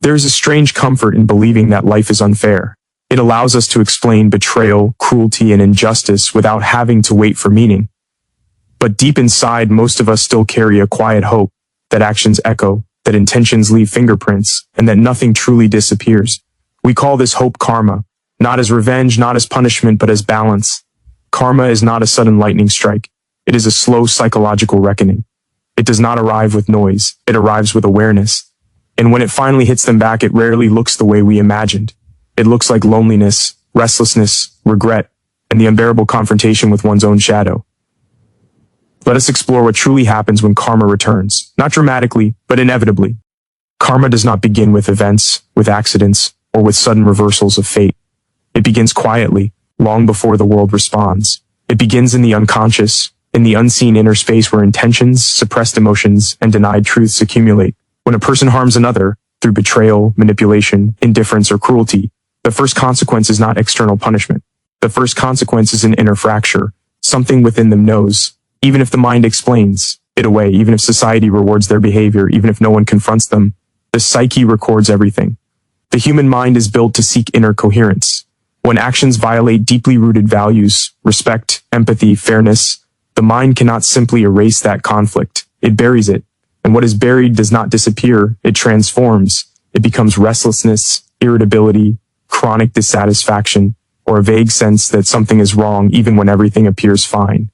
There is a strange comfort in believing that life is unfair. It allows us to explain betrayal, cruelty, and injustice without having to wait for meaning. But deep inside, most of us still carry a quiet hope that actions echo, that intentions leave fingerprints, and that nothing truly disappears. We call this hope karma, not as revenge, not as punishment, but as balance. Karma is not a sudden lightning strike. It is a slow psychological reckoning. It does not arrive with noise. It arrives with awareness. And when it finally hits them back, it rarely looks the way we imagined. It looks like loneliness, restlessness, regret, and the unbearable confrontation with one's own shadow. Let us explore what truly happens when karma returns, not dramatically, but inevitably. Karma does not begin with events, with accidents, or with sudden reversals of fate. It begins quietly, long before the world responds. It begins in the unconscious, in the unseen inner space where intentions, suppressed emotions, and denied truths accumulate. When a person harms another, through betrayal, manipulation, indifference, or cruelty, the first consequence is not external punishment. The first consequence is an inner fracture. Something within them knows, even if the mind explains it away, even if society rewards their behavior, even if no one confronts them, the psyche records everything. The human mind is built to seek inner coherence. When actions violate deeply rooted values, respect, empathy, fairness, the mind cannot simply erase that conflict. It buries it. And what is buried does not disappear. It transforms. It becomes restlessness, irritability, chronic dissatisfaction, or a vague sense that something is wrong even when everything appears fine.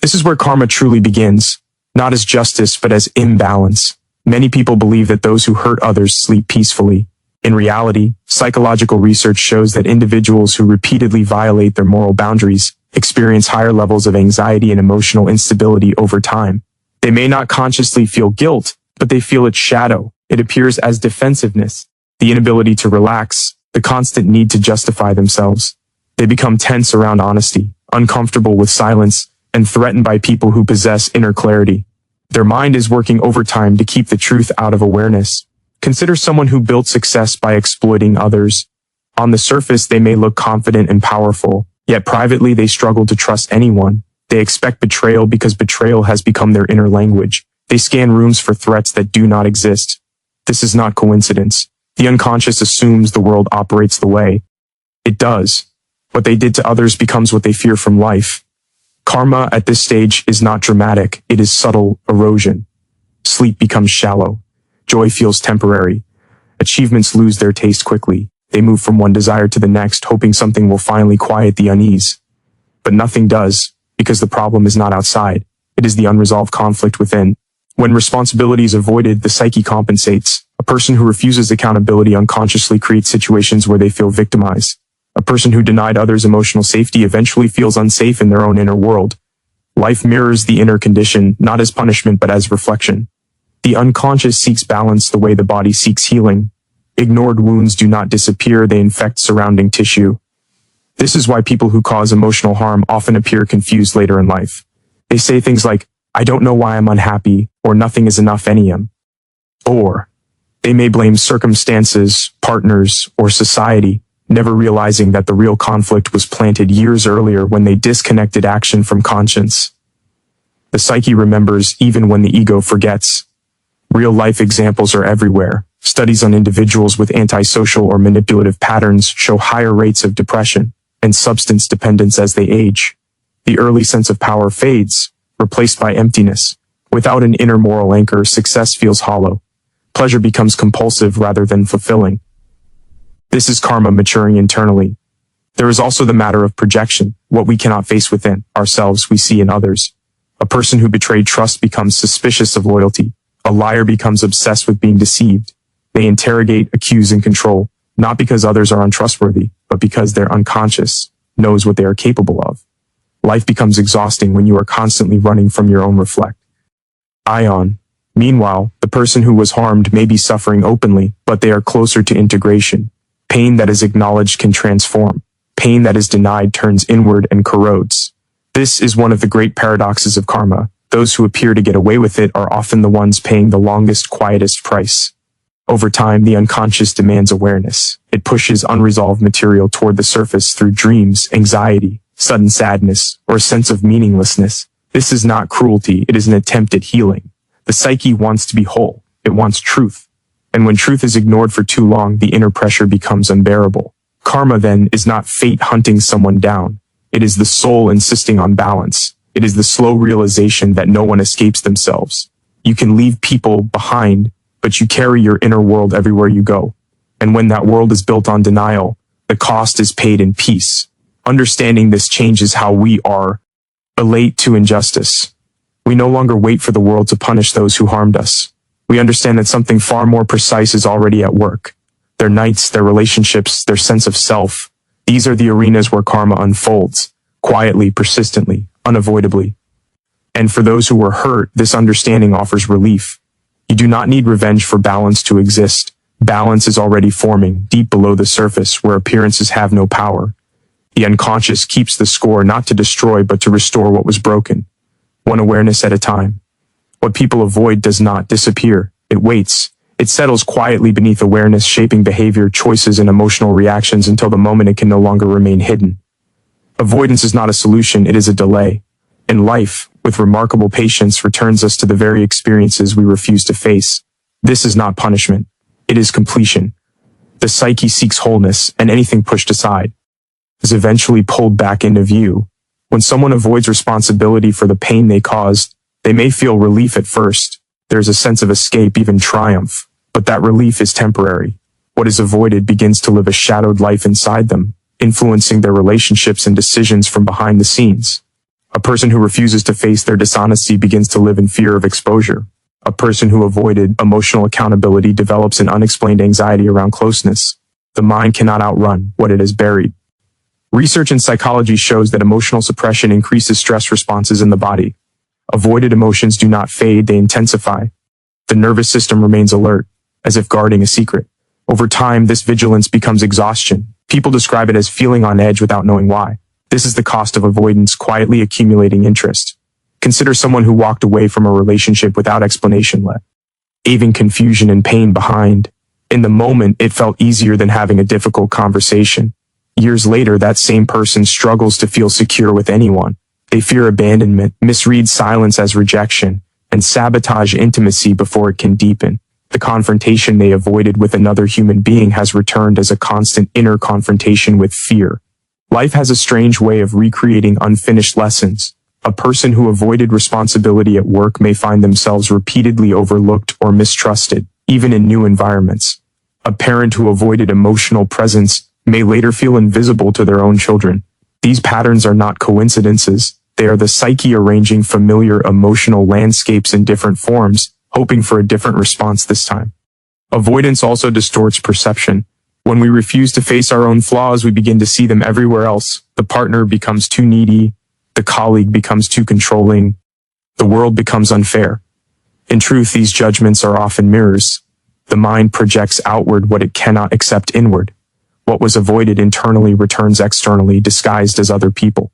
This is where karma truly begins, not as justice but as imbalance. Many people believe that those who hurt others sleep peacefully. In reality, psychological research shows that individuals who repeatedly violate their moral boundaries experience higher levels of anxiety and emotional instability over time. They may not consciously feel guilt, but they feel its shadow. It appears as defensiveness, the inability to relax, the constant need to justify themselves. They become tense around honesty, uncomfortable with silence, and threatened by people who possess inner clarity. Their mind is working overtime to keep the truth out of awareness. Consider someone who built success by exploiting others. On the surface, they may look confident and powerful, yet privately they struggle to trust anyone. They expect betrayal because betrayal has become their inner language. They scan rooms for threats that do not exist. This is not coincidence. The unconscious assumes the world operates the way it does. What they did to others becomes what they fear from life. Karma at this stage is not dramatic. It is subtle erosion. Sleep becomes shallow. Joy feels temporary. Achievements lose their taste quickly. They move from one desire to the next, hoping something will finally quiet the unease. But nothing does, because the problem is not outside. It is the unresolved conflict within. When responsibility is avoided, the psyche compensates. A person who refuses accountability unconsciously creates situations where they feel victimized. A person who denied others emotional safety eventually feels unsafe in their own inner world. Life mirrors the inner condition, not as punishment but as reflection. The unconscious seeks balance the way the body seeks healing. Ignored wounds do not disappear, they infect surrounding tissue. This is why people who cause emotional harm often appear confused later in life. They say things like, "I don't know why I'm unhappy," or "nothing is enough anyam." Or, they may blame circumstances, partners, or society, never realizing that the real conflict was planted years earlier when they disconnected action from conscience. The psyche remembers even when the ego forgets. Real-life examples are everywhere. Studies on individuals with antisocial or manipulative patterns show higher rates of depression and substance dependence as they age. The early sense of power fades, replaced by emptiness. Without an inner moral anchor, success feels hollow. Pleasure becomes compulsive rather than fulfilling. This is karma maturing internally. There is also the matter of projection. What we cannot face within ourselves, we see in others. A person who betrayed trust becomes suspicious of loyalty. A liar becomes obsessed with being deceived. They interrogate, accuse, and control, not because others are untrustworthy, but because their unconscious knows what they are capable of. Life becomes exhausting when you are constantly running from your own reflect. Ion. Meanwhile, the person who was harmed may be suffering openly, but they are closer to integration. Pain that is acknowledged can transform. Pain that is denied turns inward and corrodes. This is one of the great paradoxes of karma. Those who appear to get away with it are often the ones paying the longest, quietest price. Over time, the unconscious demands awareness. It pushes unresolved material toward the surface through dreams, anxiety, sudden sadness, or a sense of meaninglessness. This is not cruelty, it is an attempt at healing. The psyche wants to be whole. It wants truth. And when truth is ignored for too long, the inner pressure becomes unbearable. Karma, then, is not fate hunting someone down. It is the soul insisting on balance. It is the slow realization that no one escapes themselves. You can leave people behind, but you carry your inner world everywhere you go. And when that world is built on denial, the cost is paid in peace. Understanding this changes how we relate to injustice. We no longer wait for the world to punish those who harmed us. We understand that something far more precise is already at work. Their nights, their relationships, their sense of self. These are the arenas where karma unfolds, quietly, persistently, unavoidably. And for those who were hurt, this understanding offers relief. You do not need revenge for balance to exist. Balance is already forming, deep below the surface, where appearances have no power. The unconscious keeps the score, not to destroy, but to restore what was broken, one awareness at a time. What people avoid does not disappear. It waits. It settles quietly beneath awareness, shaping behavior, choices, and emotional reactions until the moment it can no longer remain hidden. Avoidance is not a solution, it is a delay. And life, with remarkable patience, returns us to the very experiences we refuse to face. This is not punishment. It is completion. The psyche seeks wholeness, and anything pushed aside is eventually pulled back into view. When someone avoids responsibility for the pain they caused, they may feel relief at first. There's a sense of escape, even triumph. But that relief is temporary. What is avoided begins to live a shadowed life inside them, influencing their relationships and decisions from behind the scenes. A person who refuses to face their dishonesty begins to live in fear of exposure. A person who avoided emotional accountability develops an unexplained anxiety around closeness. The mind cannot outrun what it has buried. Research in psychology shows that emotional suppression increases stress responses in the body. Avoided emotions do not fade, they intensify. The nervous system remains alert, as if guarding a secret. Over time, this vigilance becomes exhaustion. People describe it as feeling on edge without knowing why. This is the cost of avoidance, quietly accumulating interest. Consider someone who walked away from a relationship without explanation, leaving confusion and pain behind. In the moment, it felt easier than having a difficult conversation. Years later, that same person struggles to feel secure with anyone. They fear abandonment, misread silence as rejection, and sabotage intimacy before it can deepen. The confrontation they avoided with another human being has returned as a constant inner confrontation with fear. Life has a strange way of recreating unfinished lessons. A person who avoided responsibility at work may find themselves repeatedly overlooked or mistrusted, even in new environments. A parent who avoided emotional presence may later feel invisible to their own children. These patterns are not coincidences. They are the psyche arranging familiar emotional landscapes in different forms, hoping for a different response this time. Avoidance also distorts perception. When we refuse to face our own flaws, we begin to see them everywhere else. The partner becomes too needy. The colleague becomes too controlling. The world becomes unfair. In truth, these judgments are often mirrors. The mind projects outward what it cannot accept inward. What was avoided internally returns externally, disguised as other people.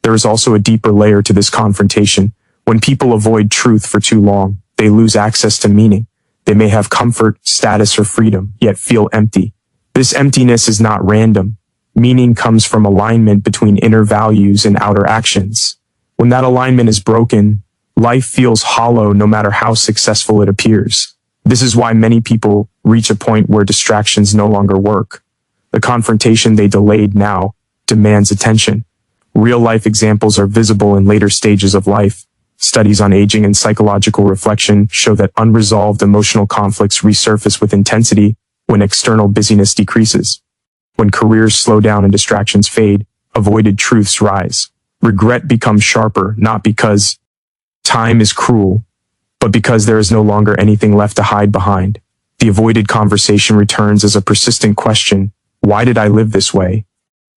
There is also a deeper layer to this confrontation. When people avoid truth for too long, they lose access to meaning. They may have comfort, status, or freedom, yet feel empty. This emptiness is not random. Meaning comes from alignment between inner values and outer actions. When that alignment is broken, life feels hollow no matter how successful it appears. This is why many people reach a point where distractions no longer work. The confrontation they delayed now demands attention. Real-life examples are visible in later stages of life. Studies on aging and psychological reflection show that unresolved emotional conflicts resurface with intensity when external busyness decreases. When careers slow down and distractions fade, avoided truths rise. Regret becomes sharper, not because time is cruel, but because there is no longer anything left to hide behind. The avoided conversation returns as a persistent question: why did I live this way?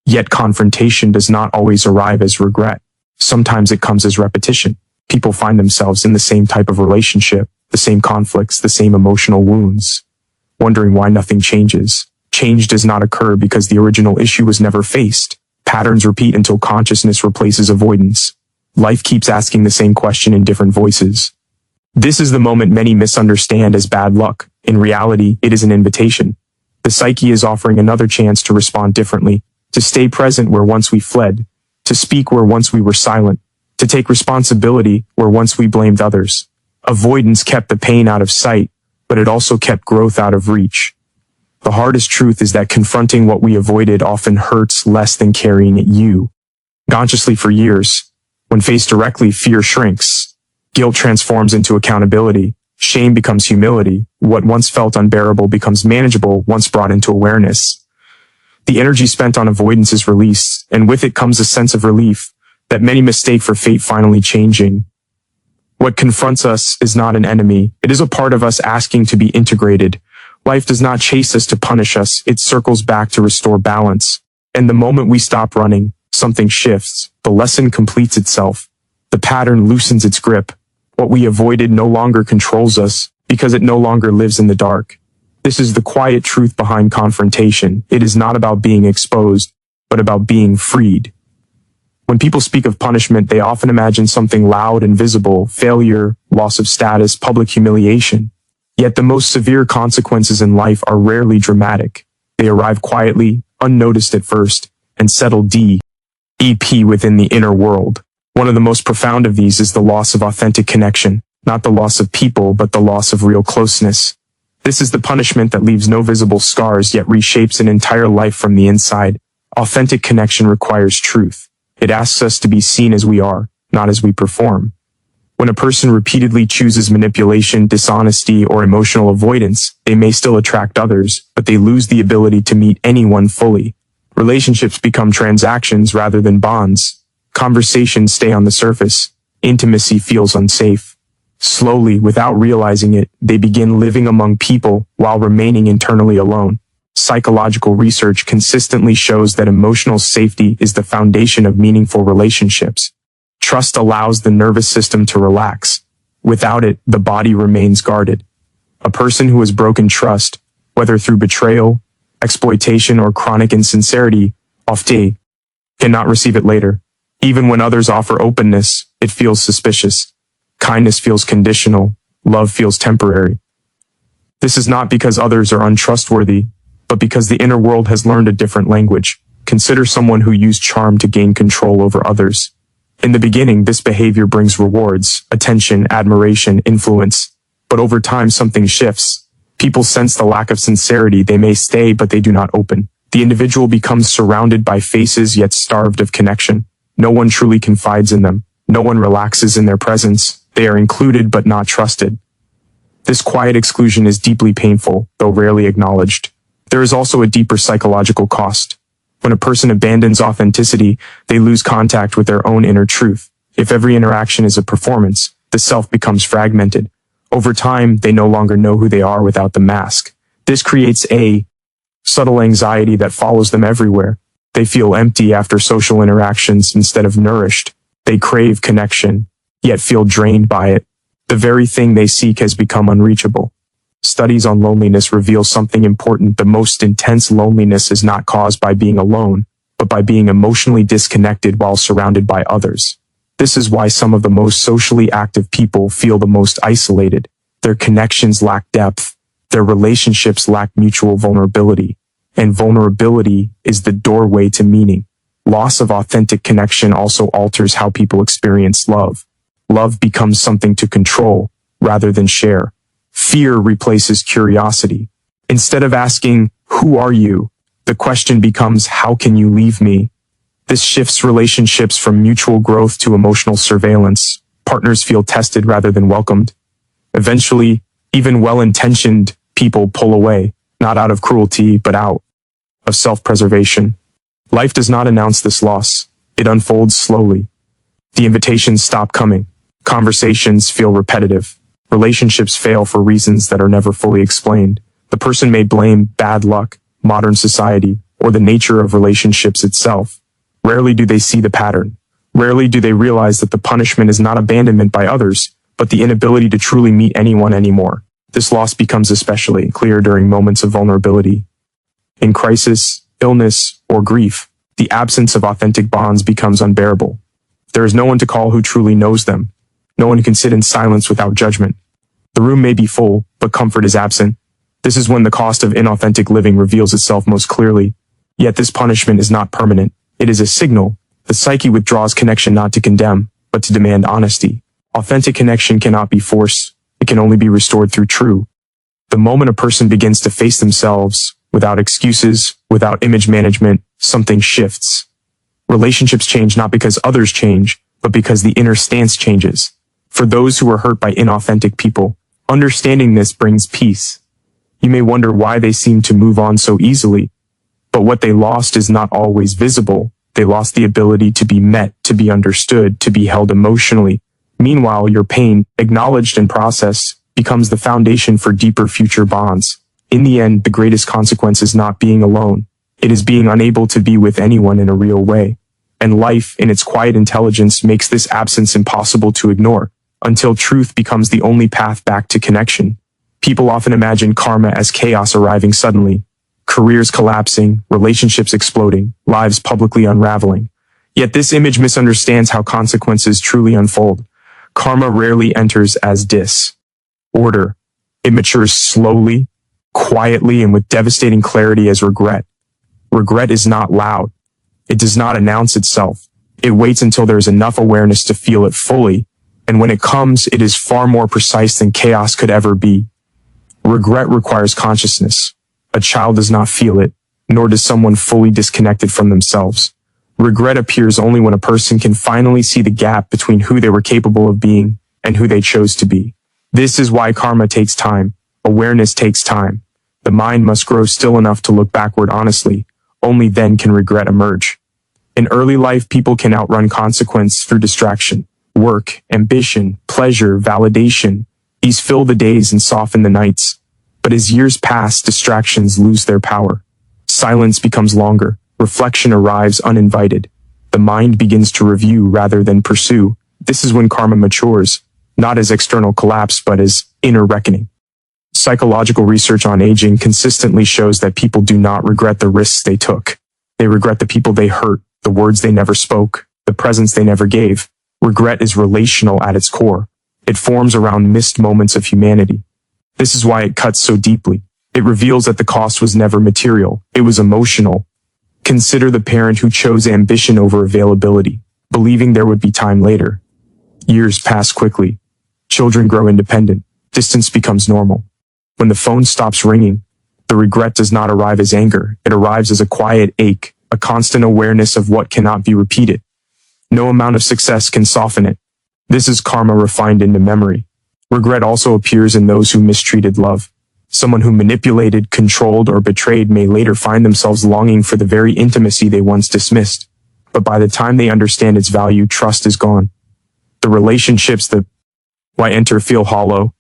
Yet confrontation does not always arrive as regret. Sometimes it comes as repetition. People find themselves in the same type of relationship, the same conflicts, the same emotional wounds, wondering why nothing changes. Change does not occur because the original issue was never faced. Patterns repeat until consciousness replaces avoidance. Life keeps asking the same question in different voices. This is the moment many misunderstand as bad luck. In reality, it is an invitation. The psyche is offering another chance to respond differently, to stay present where once we fled, to speak where once we were silent, to take responsibility where once we blamed others. Avoidance kept the pain out of sight, but it also kept growth out of reach. The hardest truth is that confronting what we avoided often hurts less than carrying it consciously for years. When faced directly, fear shrinks. Guilt transforms into accountability. Shame becomes humility. What once felt unbearable becomes manageable once brought into awareness. The energy spent on avoidance is released, and with it comes a sense of relief that many mistake for fate finally changing. What confronts us is not an enemy. It is a part of us asking to be integrated. Life does not chase us to punish us. It circles back to restore balance. And the moment we stop running, something shifts. The lesson completes itself. The pattern loosens its grip. What we avoided no longer controls us because it no longer lives in the dark. This is the quiet truth behind confrontation. It is not about being exposed, but about being freed. When people speak of punishment, they often imagine something loud and visible: failure, loss of status, public humiliation. Yet the most severe consequences in life are rarely dramatic. They arrive quietly, unnoticed at first, and settle deep within the inner world. One of the most profound of these is the loss of authentic connection, not the loss of people, but the loss of real closeness. This is the punishment that leaves no visible scars, yet reshapes an entire life from the inside. Authentic connection requires truth. It asks us to be seen as we are, not as we perform. When a person repeatedly chooses manipulation, dishonesty, or emotional avoidance, they may still attract others, but they lose the ability to meet anyone fully. Relationships become transactions rather than bonds. Conversations stay on the surface. Intimacy feels unsafe. Slowly, without realizing it, they begin living among people while remaining internally alone. Psychological research consistently shows that emotional safety is the foundation of meaningful relationships. Trust allows the nervous system to relax. Without it, the body remains guarded. A person who has broken trust, whether through betrayal, exploitation, or chronic insincerity, often cannot receive it later. Even when others offer openness, it feels suspicious. Kindness feels conditional. Love feels temporary. This is not because others are untrustworthy, but because the inner world has learned a different language. Consider someone who used charm to gain control over others. In the beginning, this behavior brings rewards, attention, admiration, influence. But over time, something shifts. People sense the lack of sincerity. They may stay, but they do not open. The individual becomes surrounded by faces yet starved of connection. No one truly confides in them. No one relaxes in their presence. They are included but not trusted. This quiet exclusion is deeply painful, though rarely acknowledged. There is also a deeper psychological cost. When a person abandons authenticity, they lose contact with their own inner truth. If every interaction is a performance, the self becomes fragmented. Over time, they no longer know who they are without the mask. This creates a subtle anxiety that follows them everywhere. They feel empty after social interactions instead of nourished. They crave connection, yet feel drained by it. The very thing they seek has become unreachable. Studies on loneliness reveal something important. The most intense loneliness is not caused by being alone, but by being emotionally disconnected while surrounded by others. This is why some of the most socially active people feel the most isolated. Their connections lack depth. Their relationships lack mutual vulnerability. And vulnerability is the doorway to meaning. Loss of authentic connection also alters how people experience love. Love becomes something to control rather than share. Fear replaces curiosity. Instead of asking, "Who are you?" the question becomes, "How can you leave me?" This shifts relationships from mutual growth to emotional surveillance. Partners feel tested rather than welcomed. Eventually, even well-intentioned people pull away, not out of cruelty, but out of self-preservation. Life does not announce this loss. It unfolds slowly. The invitations stop coming. Conversations feel repetitive. Relationships fail for reasons that are never fully explained. The person may blame bad luck, modern society, or the nature of relationships itself. Rarely do they see the pattern. Rarely do they realize that the punishment is not abandonment by others, but the inability to truly meet anyone anymore. This loss becomes especially clear during moments of vulnerability. In crisis, illness, or grief, the absence of authentic bonds becomes unbearable. There is no one to call who truly knows them. No one can sit in silence without judgment. The room may be full, but comfort is absent. This is when the cost of inauthentic living reveals itself most clearly. Yet this punishment is not permanent. It is a signal. The psyche withdraws connection not to condemn, but to demand honesty. Authentic connection cannot be forced. It can only be restored through true The moment a person begins to face themselves, without excuses, without image management, something shifts. Relationships change not because others change, but because the inner stance changes. For those who are hurt by inauthentic people, understanding this brings peace. You may wonder why they seem to move on so easily, but what they lost is not always visible. They lost the ability to be met, to be understood, to be held emotionally. Meanwhile, your pain, acknowledged and processed, becomes the foundation for deeper future bonds. In the end, the greatest consequence is not being alone. It is being unable to be with anyone in a real way. And life, in its quiet intelligence, makes this absence impossible to ignore, until truth becomes the only path back to connection. People often imagine karma as chaos arriving suddenly, careers collapsing, relationships exploding, lives publicly unraveling. Yet this image misunderstands how consequences truly unfold. Karma rarely enters as disorder. It matures slowly, quietly, and with devastating clarity as regret. Regret is not loud. It does not announce itself. It waits until there is enough awareness to feel it fully, and when it comes, it is far more precise than chaos could ever be. Regret requires consciousness. A child does not feel it, nor does someone fully disconnected from themselves. Regret appears only when a person can finally see the gap between who they were capable of being and who they chose to be. This is why karma takes time. Awareness takes time. The mind must grow still enough to look backward honestly. Only then can regret emerge. In early life, people can outrun consequence through distraction, work, ambition, pleasure, validation. These fill the days and soften the nights. But as years pass, distractions lose their power. Silence becomes longer. Reflection arrives uninvited. The mind begins to review rather than pursue. This is when karma matures, not as external collapse, but as inner reckoning. Psychological research on aging consistently shows that people do not regret the risks they took. They regret the people they hurt, the words they never spoke, the presents they never gave. Regret is relational at its core. It forms around missed moments of humanity. This is why it cuts so deeply. It reveals that the cost was never material. It was emotional. Consider the parent who chose ambition over availability, believing there would be time later. Years pass quickly. Children grow independent. Distance becomes normal. When the phone stops ringing, the regret does not arrive as anger. It arrives as a quiet ache, a constant awareness of what cannot be repeated. No amount of success can soften it. This is karma refined into memory. Regret also appears in those who mistreated love. Someone who manipulated, controlled, or betrayed may later find themselves longing for the very intimacy they once dismissed. But by the time they understand its value, trust is gone. The relationships that why enter feel hollow.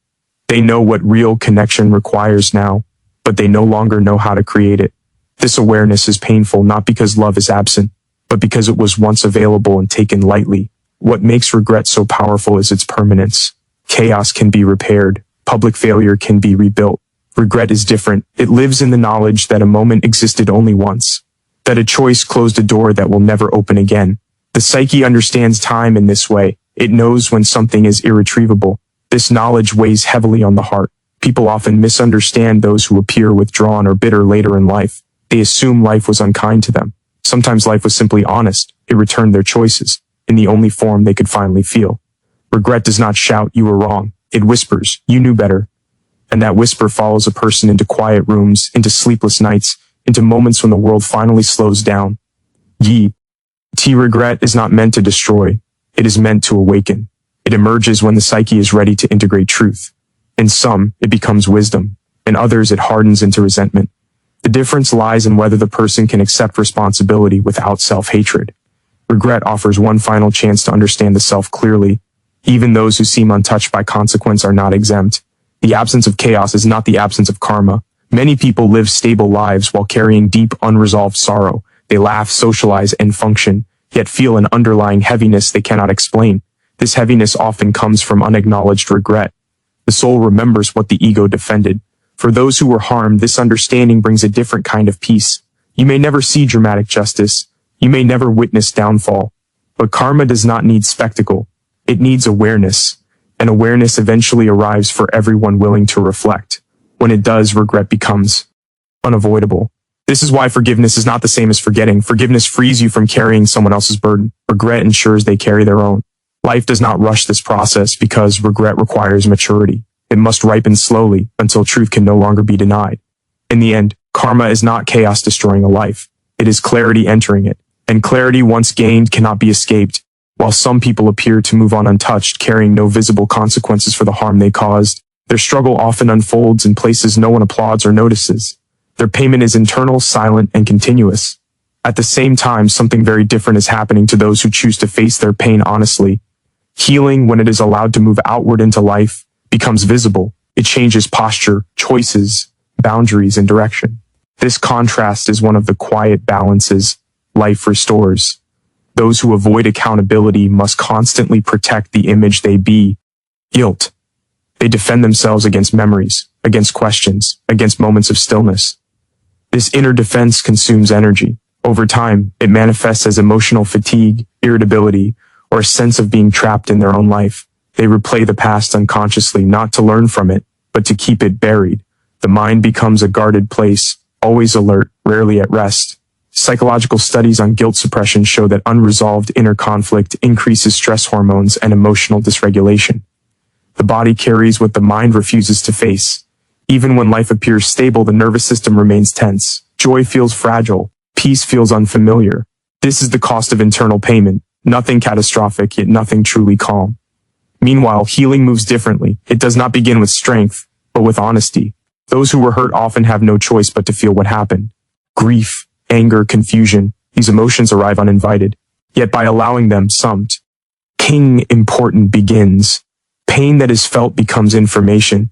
They know what real connection requires now, but they no longer know how to create it. This awareness is painful not because love is absent, but because it was once available and taken lightly. What makes regret so powerful is its permanence. Chaos can be repaired. Public failure can be rebuilt. Regret is different. It lives in the knowledge that a moment existed only once, that a choice closed a door that will never open again. The psyche understands time in this way. It knows when something is irretrievable. This knowledge weighs heavily on the heart. People often misunderstand those who appear withdrawn or bitter later in life. They assume life was unkind to them. Sometimes life was simply honest. It returned their choices in the only form they could finally feel. Regret does not shout, "You were wrong." It whispers, "You knew better." And that whisper follows a person into quiet rooms, into sleepless nights, into moments when the world finally slows down. Regret is not meant to destroy. It is meant to awaken. It emerges when the psyche is ready to integrate truth. In some, it becomes wisdom. In others, it hardens into resentment. The difference lies in whether the person can accept responsibility without self-hatred. Regret offers one final chance to understand the self clearly. Even those who seem untouched by consequence are not exempt. The absence of chaos is not the absence of karma. Many people live stable lives while carrying deep, unresolved sorrow. They laugh, socialize, and function, yet feel an underlying heaviness they cannot explain. This heaviness often comes from unacknowledged regret. The soul remembers what the ego defended. For those who were harmed, this understanding brings a different kind of peace. You may never see dramatic justice. You may never witness downfall. But karma does not need spectacle. It needs awareness. And awareness eventually arrives for everyone willing to reflect. When it does, regret becomes unavoidable. This is why forgiveness is not the same as forgetting. Forgiveness frees you from carrying someone else's burden. Regret ensures they carry their own. Life does not rush this process because regret requires maturity. It must ripen slowly until truth can no longer be denied. In the end, karma is not chaos destroying a life. It is clarity entering it. And clarity once gained cannot be escaped. While some people appear to move on untouched, carrying no visible consequences for the harm they caused, their struggle often unfolds in places no one applauds or notices. Their payment is internal, silent, and continuous. At the same time, something very different is happening to those who choose to face their pain honestly. Healing, when it is allowed to move outward into life, becomes visible. It changes posture, choices, boundaries, and direction. This contrast is one of the quiet balances life restores. Those who avoid accountability must constantly protect the image they be. Guilt. They defend themselves against memories, against questions, against moments of stillness. This inner defense consumes energy. Over time, it manifests as emotional fatigue, irritability, or a sense of being trapped in their own life. They replay the past unconsciously, not to learn from it, but to keep it buried. The mind becomes a guarded place, always alert, rarely at rest. Psychological studies on guilt suppression show that unresolved inner conflict increases stress hormones and emotional dysregulation. The body carries what the mind refuses to face. Even when life appears stable, the nervous system remains tense. Joy feels fragile. Peace feels unfamiliar. This is the cost of internal payment. Nothing catastrophic, yet nothing truly calm. Meanwhile, healing moves differently. It does not begin with strength, but with honesty. Those who were hurt often have no choice but to feel what happened. Grief, anger, confusion, these emotions arrive uninvited. Yet by allowing them, something important begins. Pain that is felt becomes information.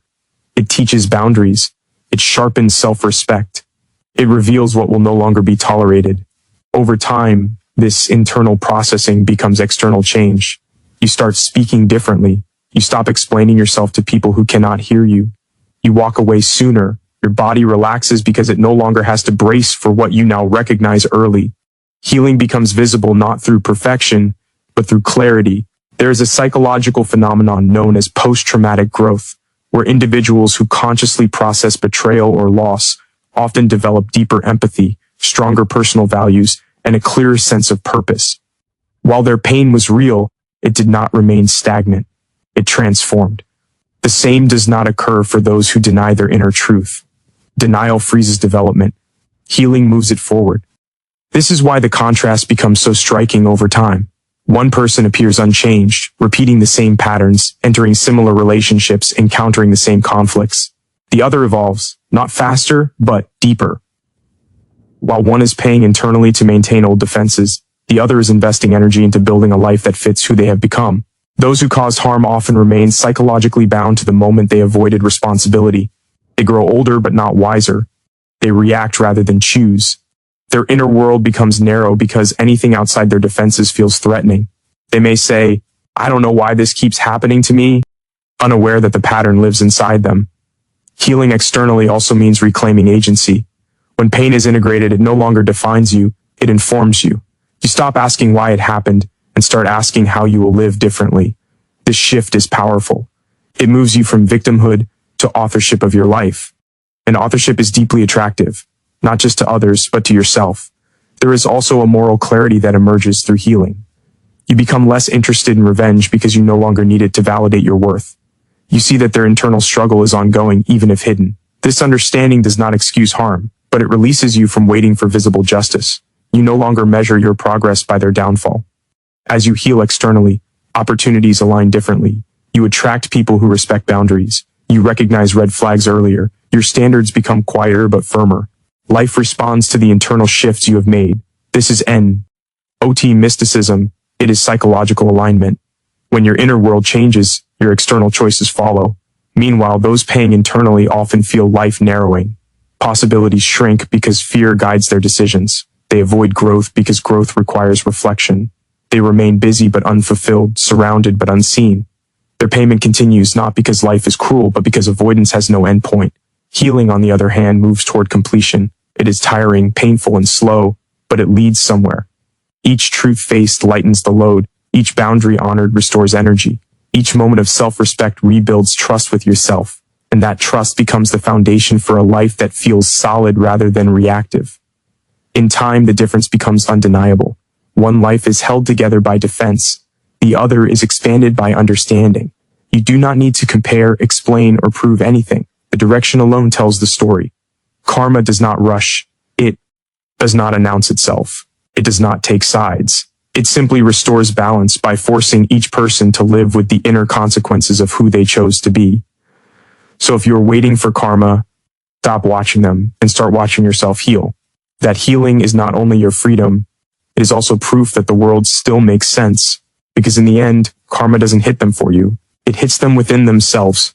It teaches boundaries. It sharpens self-respect. It reveals what will no longer be tolerated. Over time, this internal processing becomes external change. You start speaking differently. You stop explaining yourself to people who cannot hear you. You walk away sooner. Your body relaxes because it no longer has to brace for what you now recognize early. Healing becomes visible not through perfection, but through clarity. There is a psychological phenomenon known as post-traumatic growth, where individuals who consciously process betrayal or loss often develop deeper empathy, stronger personal values, and a clearer sense of purpose. While their pain was real, it did not remain stagnant. It transformed. The same does not occur for those who deny their inner truth. Denial freezes development. Healing moves it forward. This is why the contrast becomes so striking over time. One person appears unchanged, repeating the same patterns, entering similar relationships, encountering the same conflicts. The other evolves, not faster, but deeper. While one is paying internally to maintain old defenses, the other is investing energy into building a life that fits who they have become. Those who caused harm often remain psychologically bound to the moment they avoided responsibility. They grow older but not wiser. They react rather than choose. Their inner world becomes narrow because anything outside their defenses feels threatening. They may say, "I don't know why this keeps happening to me," unaware that the pattern lives inside them. Healing externally also means reclaiming agency. When pain is integrated, it no longer defines you, it informs you. You stop asking why it happened and start asking how you will live differently. This shift is powerful. It moves you from victimhood to authorship of your life. And authorship is deeply attractive, not just to others, but to yourself. There is also a moral clarity that emerges through healing. You become less interested in revenge because you no longer need it to validate your worth. You see that their internal struggle is ongoing, even if hidden. This understanding does not excuse harm, but it releases you from waiting for visible justice. You no longer measure your progress by their downfall. As you heal externally, opportunities align differently. You attract people who respect boundaries. You recognize red flags earlier. Your standards become quieter but firmer. Life responds to the internal shifts you have made. This is N.O.T. mysticism. It is psychological alignment. When your inner world changes, your external choices follow. Meanwhile, those paying internally often feel life narrowing. Possibilities shrink because fear guides their decisions. They avoid growth because growth requires reflection. They remain busy but unfulfilled, surrounded but unseen. Their payment continues not because life is cruel, but because avoidance has no endpoint. Healing, on the other hand, moves toward completion. It is tiring, painful, and slow, but it leads somewhere. Each truth faced lightens the load. Each boundary honored restores energy. Each moment of self-respect rebuilds trust with yourself, and that trust becomes the foundation for a life that feels solid rather than reactive. In time, the difference becomes undeniable. One life is held together by defense. The other is expanded by understanding. You do not need to compare, explain, or prove anything. The direction alone tells the story. Karma does not rush. It does not announce itself. It does not take sides. It simply restores balance by forcing each person to live with the inner consequences of who they chose to be. So if you're waiting for karma, stop watching them and start watching yourself heal. That healing is not only your freedom, it is also proof that the world still makes sense. Because in the end, karma doesn't hit them for you. It hits them within themselves.